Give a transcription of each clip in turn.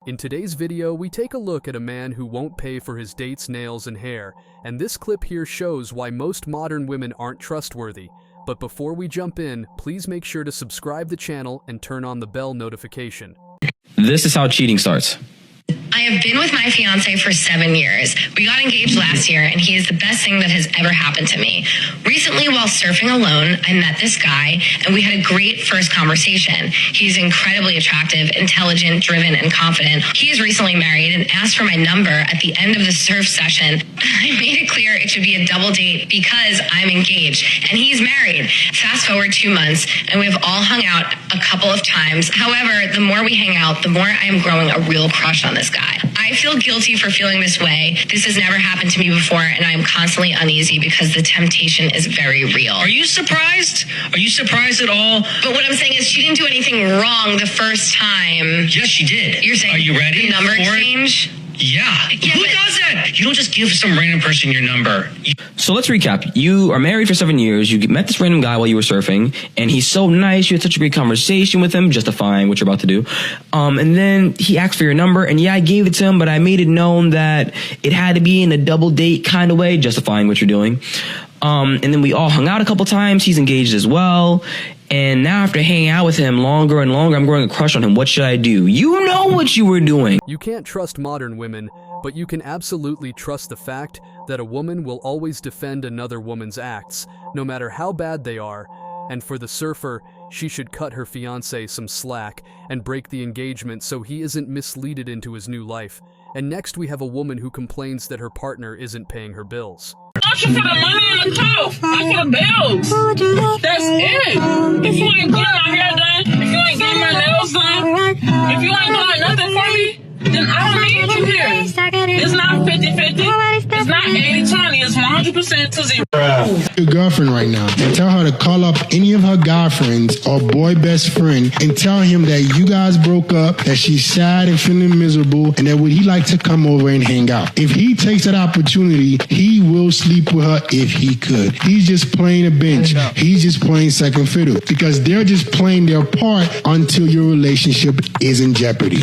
In today's video, we take a look at a man who won't pay for his date's nails and hair, and this clip here shows why most modern women aren't trustworthy. But before we jump in, please make sure to subscribe the channel and turn on the bell notification. This is how cheating starts. I have been with my fiance for 7 years. We got engaged last year, and he is the best thing that has ever happened to me. Recently, while surfing alone, I met this guy, and we had a great first conversation. He's incredibly attractive, intelligent, driven, and confident. He is recently married and asked for my number at the end of the surf session. I made it clear it should be a double date because I'm engaged, and he's married. Fast forward 2 months, and we have all hung out a couple of times. However, the more we hang out, the more I am growing a real crush on this guy. I feel guilty for feeling this way. This has never happened to me before, and I am constantly uneasy because the temptation is very real. Are you surprised? Are you surprised at all? But what I'm saying is she didn't do anything wrong the first time. Yes, she did. You're saying Are you ready the number for it? exchange? Yeah. Who but- does that? You don't just give some random person your number. So let's recap. You are married for 7 years. You met this random guy while you were surfing, and he's so nice. You had such a great conversation with him, justifying what you're about to do. And then he asked for your number, and yeah, I gave it to him, but I made it known that it had to be in a double date kind of way, justifying what you're doing. And then we all hung out a couple times. He's engaged as well. And now after hanging out with him longer and longer, I'm growing a crush on him. What should I do? You know what you were doing. You can't trust modern women, but you can absolutely trust the fact that a woman will always defend another woman's acts, no matter how bad they are. And for the surfer, she should cut her fiancé some slack and break the engagement so he isn't misleaded into his new life. And next we have a woman who complains that her partner isn't paying her bills. For the money in the car, not for the bills. That's it. If you ain't getting my hair done, if you ain't getting my nails done, if you ain't doing nothing for me, then I don't need you here. It's not 50-50. It's not 80-20. It's 100% to 0. Your girlfriend right now and tell her to call up any of her guy friends or boy best friend and tell him that you guys broke up, that she's sad and feeling miserable, and that would he like to come over and hang out. If he takes that opportunity, he will sleep with her if he could. He's just playing a bench. He's just playing second fiddle because they're just playing their part until your relationship is in jeopardy.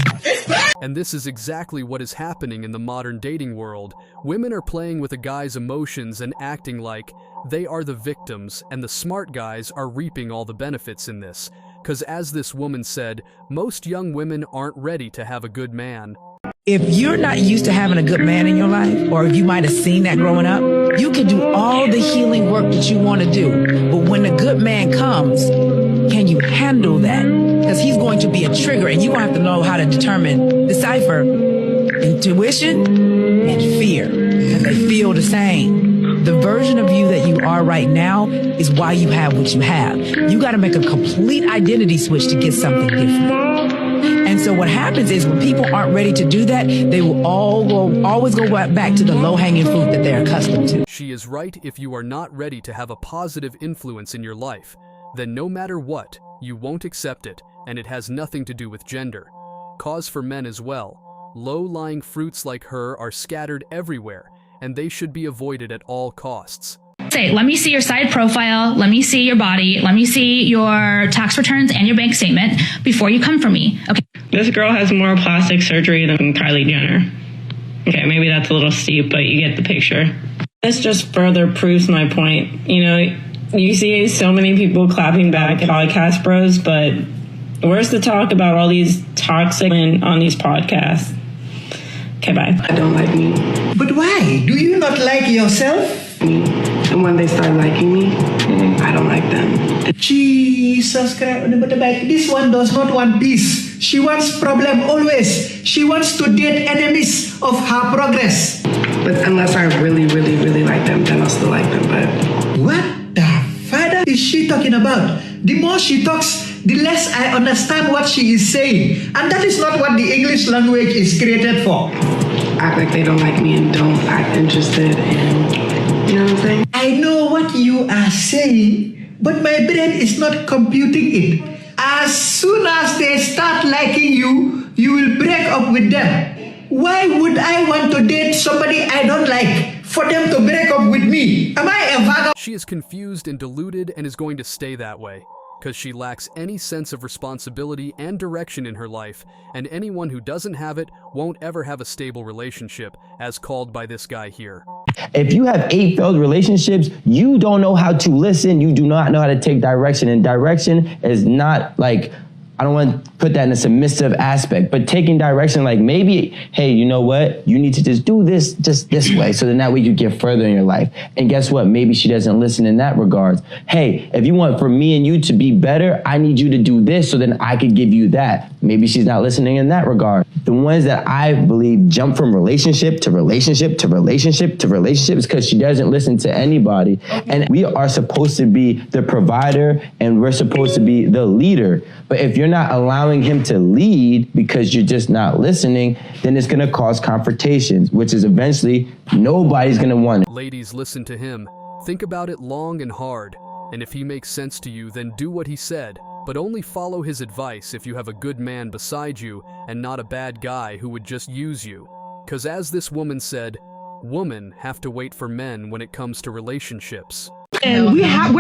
And this is exactly what is happening in the modern dating world. Women are playing with a guy's emotions and acting like they are the victims, and the smart guys are reaping all the benefits in this. Because as this woman said, most young women aren't ready to have a good man. If you're not used to having a good man in your life, or if you might have seen that growing up, you can do all the healing work that you want to do. But when a good man comes, can you handle that? Because he's going to be a trigger, and you're going to have to know how to decipher intuition and fear. And they feel the same. The version of you that you are right now is why you have what you have. You got to make a complete identity switch to get something different. And so what happens is when people aren't ready to do that, they will always go back to the low-hanging fruit that they're accustomed to. She is right. If you are not ready to have a positive influence in your life, then no matter what, you won't accept it, and it has nothing to do with gender. Cause for men as well. Low-lying fruits like her are scattered everywhere, and they should be avoided at all costs. Say, let me see your side profile, let me see your body, let me see your tax returns and your bank statement before you come for me. Okay. This girl has more plastic surgery than Kylie Jenner. Okay, maybe that's a little steep, but you get the picture. This just further proves my point. You know, you see so many people clapping back at podcast bros, but where's the talk about all these toxic men on these podcasts? Okay, bye. I don't like me. But why? Do you not like yourself? And when they start liking me, I don't like them. Jesus Christ. This one does not want peace. She wants problem always. She wants to date enemies of her progress. But unless I really, really, really like them, then I'll still like them. But what the father is she talking about? The more she talks, the less I understand what she is saying. And that is not what the English language is created for. Act like they don't like me and don't act interested in... You know what I'm saying? I know what you are saying, but my brain is not computing it. As soon as they start liking you, you will break up with them. Why would I want to date somebody I don't like for them to break up with me? Am I a vagabond? She is confused and deluded and is going to stay that way. because she lacks any sense of responsibility and direction in her life, and anyone who doesn't have it won't ever have a stable relationship, as called by this guy here. If you have 8 failed relationships, you don't know how to listen. You do not know how to take direction. And direction is not like, I don't want to put that in a submissive aspect, but taking direction, like maybe, hey, you know what? You need to just do this just this way, so then that way you get further in your life. And guess what? Maybe she doesn't listen in that regard. Hey, if you want for me and you to be better, I need you to do this so then I could give you that. Maybe she's not listening in that regard. The ones that I believe jump from relationship to relationship to relationship to relationship is because she doesn't listen to anybody. And we are supposed to be the provider and we're supposed to be the leader. But if you're not allowing him to lead because you're just not listening, then it's going to cause confrontations, which is eventually nobody's going to want it. Ladies, listen to him. Think about it long and hard. And if he makes sense to you, then do what he said. But only follow his advice if you have a good man beside you and not a bad guy who would just use you. Because as this woman said, women have to wait for men when it comes to relationships. And we have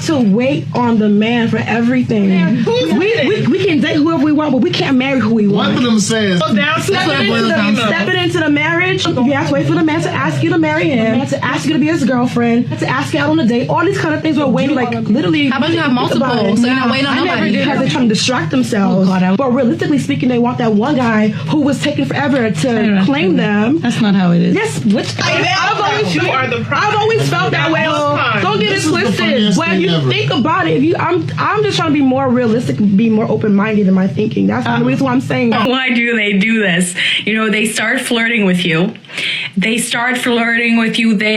to wait on the man for everything. We can date whoever we want, but we can't marry who we want. One of them says, stepping into the marriage, you have to wait for the man to ask you to marry him, to ask you to be his girlfriend, to ask you out on a date. All these kind of things we're waiting, like literally. How about you have multiple? So you're not waiting on nobody. Because they're trying to distract themselves. But realistically speaking, they want that one guy who was taking forever to claim them. That's not how it is. Yes, I've always felt that way. Don't get it twisted. When you think about it, I'm just trying to be more realistic, be more open-minded in my thinking. That's the reason why I'm saying. Why do they do this? You know, they start flirting with you. They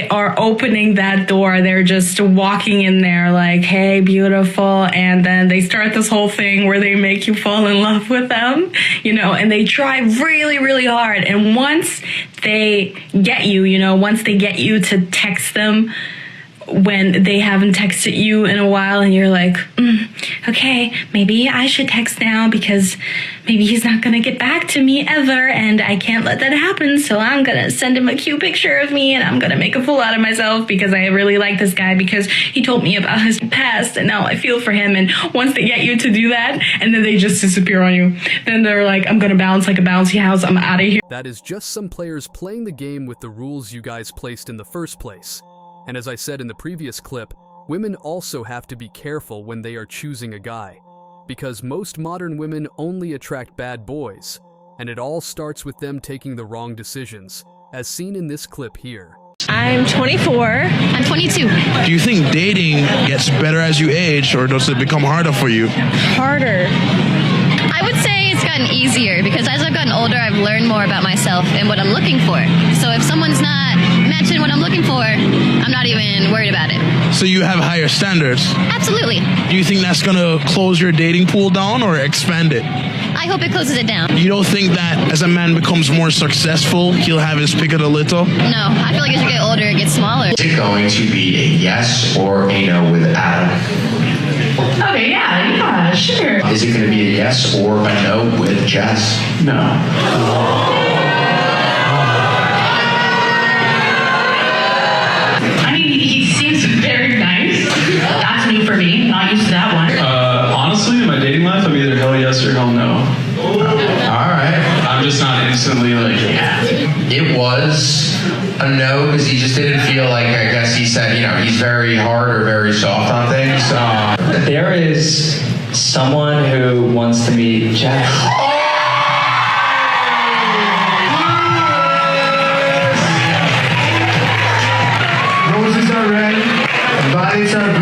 are opening that door. They're just walking in there like, hey, beautiful. And then they start this whole thing where they make you fall in love with them, you know, and they try really, really hard. And once they get you, once they get you to text them when they haven't texted you in a while and you're like, okay, maybe I should text now because maybe he's not going to get back to me ever and I can't let that happen. So I'm going to send him a cute picture of me and I'm going to make a fool out of myself because I really like this guy because he told me about his past and now I feel for him. And once they get you to do that and then they just disappear on you, then they're like, I'm going to bounce like a bouncy house. I'm out of here. That is just some players playing the game with the rules you guys placed in the first place. And as I said in the previous clip, women also have to be careful when they are choosing a guy, because most modern women only attract bad boys, and it all starts with them taking the wrong decisions, as seen in this clip here. I'm 24. I'm 22. Do you think dating gets better as you age, or does it become harder for you? Harder. I would say it's gotten easier because as I've gotten older, I've learned more about myself and what I'm looking for. So if someone's not matching what I'm looking for, I'm not even worried about it. So you have higher standards? Absolutely. Do you think that's going to close your dating pool down or expand it? I hope it closes it down. You don't think that as a man becomes more successful, he'll have his pick of the litter? No, I feel like as you get older, it gets smaller. Is it going to be a yes or a no with Adam? Okay, yeah, sure. Is it going to be a yes or a no with Jess? No. I mean, he seems very nice. That's new for me. Not used to that one. Honestly, in my dating life, I'm either hell yes or hell no. Alright. I'm just not instantly like, yeah. It was a no because he just didn't feel like, I guess he said, he's very hard or very soft on things. There is someone who wants to meet Jess. Roses are red, bodies are